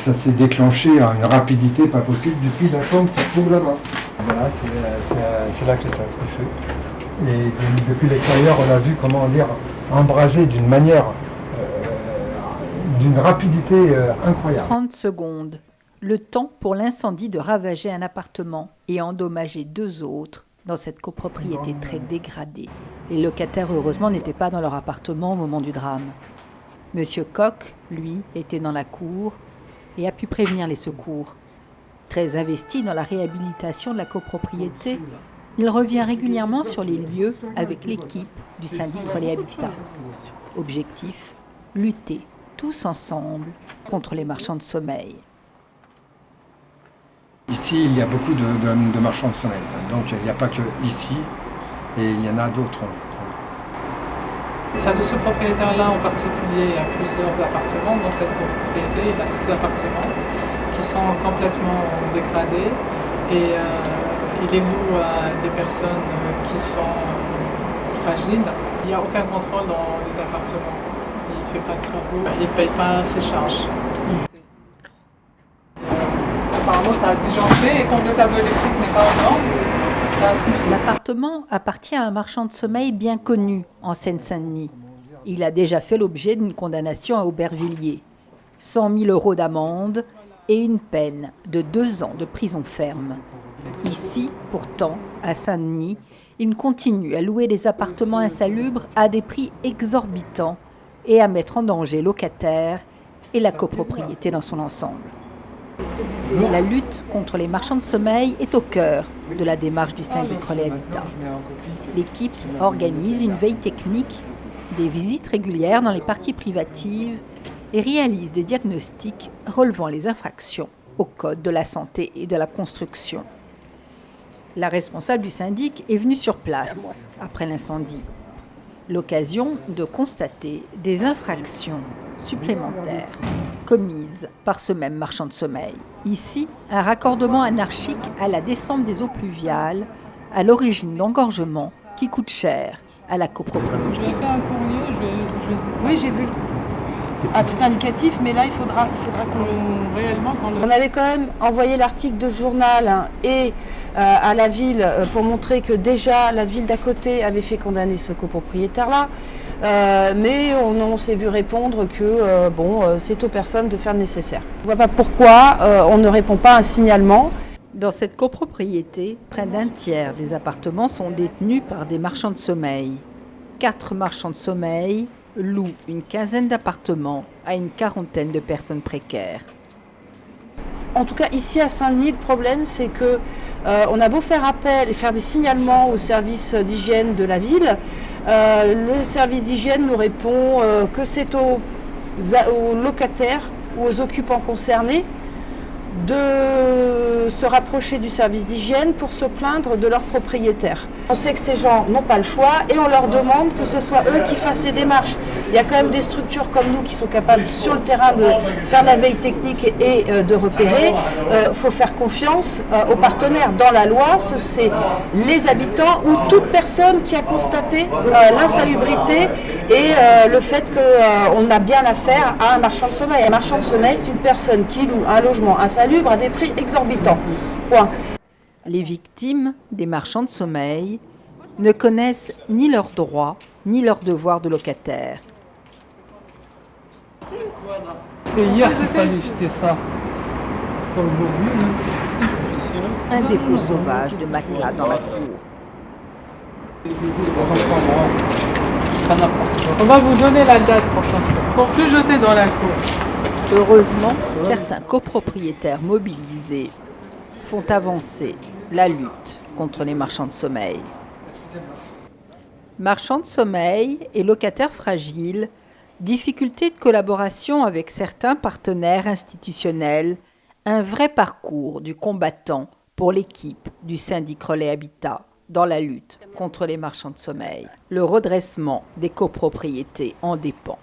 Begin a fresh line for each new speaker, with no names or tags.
ça s'est déclenché à une rapidité pas possible depuis la chambre qui se trouve là-bas. Voilà, c'est là que ça a fait. Et depuis l'extérieur, on a vu, comment dire, embrasé d'une manière, d'une rapidité incroyable.
30 secondes. Le temps pour l'incendie de ravager un appartement et endommager 2 autres dans cette copropriété très dégradée. Les locataires, heureusement, n'étaient pas dans leur appartement au moment du drame. Monsieur Koch, lui, était dans la cour et a pu prévenir les secours. Très investi dans la réhabilitation de la copropriété, il revient régulièrement sur les lieux avec l'équipe du syndic Relais Habitat. Objectif, lutter tous ensemble contre les marchands de sommeil.
Ici, il y a beaucoup de marchands de sommeil. Donc, il n'y a pas que ici, et il y en a d'autres.
De ce propriétaire-là en particulier, il y a plusieurs appartements dans cette copropriété. Il a 6 appartements qui sont complètement dégradés et il les loue à des personnes qui sont fragiles. Il n'y a aucun contrôle dans les appartements. Il ne fait pas de travaux, il ne paye pas ses charges. Apparemment, ça a disjoncté et comme le tableau électrique n'est pas en norme, ça a pris.
L'appartement appartient à un marchand de sommeil bien connu en Seine-Saint-Denis. Il a déjà fait l'objet d'une condamnation à Aubervilliers. 100 000 € d'amende et une peine de 2 ans de prison ferme. Ici, pourtant, à Saint-Denis, il continue à louer des appartements insalubres à des prix exorbitants et à mettre en danger locataires et la copropriété dans son ensemble. La lutte contre les marchands de sommeil est au cœur de la démarche du syndic Relais Habitat. L'équipe organise une veille technique, des visites régulières dans les parties privatives et réalise des diagnostics relevant les infractions au code de la santé et de la construction. La responsable du syndic est venue sur place après l'incendie. L'occasion de constater des infractions supplémentaires commises par ce même marchand de sommeil. Ici, un raccordement anarchique à la descente des eaux pluviales, à l'origine d'engorgements qui coûtent cher à la copropriété.
Je vais faire un courrier, je vais dire ça.
Oui, j'ai vu. Ah, c'est indicatif, mais là, il faudra qu'on...
Réellement, quand le...
On avait quand même envoyé l'article de journal et à la ville pour montrer que déjà la ville d'à côté avait fait condamner ce copropriétaire-là. Mais on s'est vu répondre que c'est aux personnes de faire le nécessaire. On ne voit pas pourquoi on ne répond pas à un signalement.
Dans cette copropriété, près d'un tiers des appartements sont détenus par des marchands de sommeil. 4 marchands de sommeil louent une quinzaine d'appartements à une quarantaine de personnes précaires.
En tout cas, ici à Saint-Denis, le problème, c'est que on a beau faire appel et faire des signalements au service d'hygiène de la ville, le service d'hygiène nous répond que c'est aux locataires ou aux occupants concernés de se rapprocher du service d'hygiène pour se plaindre de leurs propriétaires. On sait que ces gens n'ont pas le choix et on leur demande que ce soit eux qui fassent ces démarches. Il y a quand même des structures comme nous qui sont capables sur le terrain de faire la veille technique et de repérer. Il faut faire confiance aux partenaires. Dans la loi, c'est les habitants ou toute personne qui a constaté l'insalubrité et le fait qu'on a bien affaire à un marchand de sommeil. Un marchand de sommeil, c'est une personne qui loue un logement insalubre à des prix exorbitants. Point.
Les victimes des marchands de sommeil ne connaissent ni leurs droits ni leurs devoirs de locataires.
C'est hier qu'il fallait jeter ça. Pas aujourd'hui.
Ici, un dépôt sauvage de matelas dans la cour.
On va vous donner la date pour plus jeter dans la cour.
Heureusement, certains copropriétaires mobilisés font avancer la lutte contre les marchands de sommeil. Marchands de sommeil et locataires fragiles, difficultés de collaboration avec certains partenaires institutionnels, un vrai parcours du combattant pour l'équipe du syndic Relais Habitat dans la lutte contre les marchands de sommeil. Le redressement des copropriétés en dépend.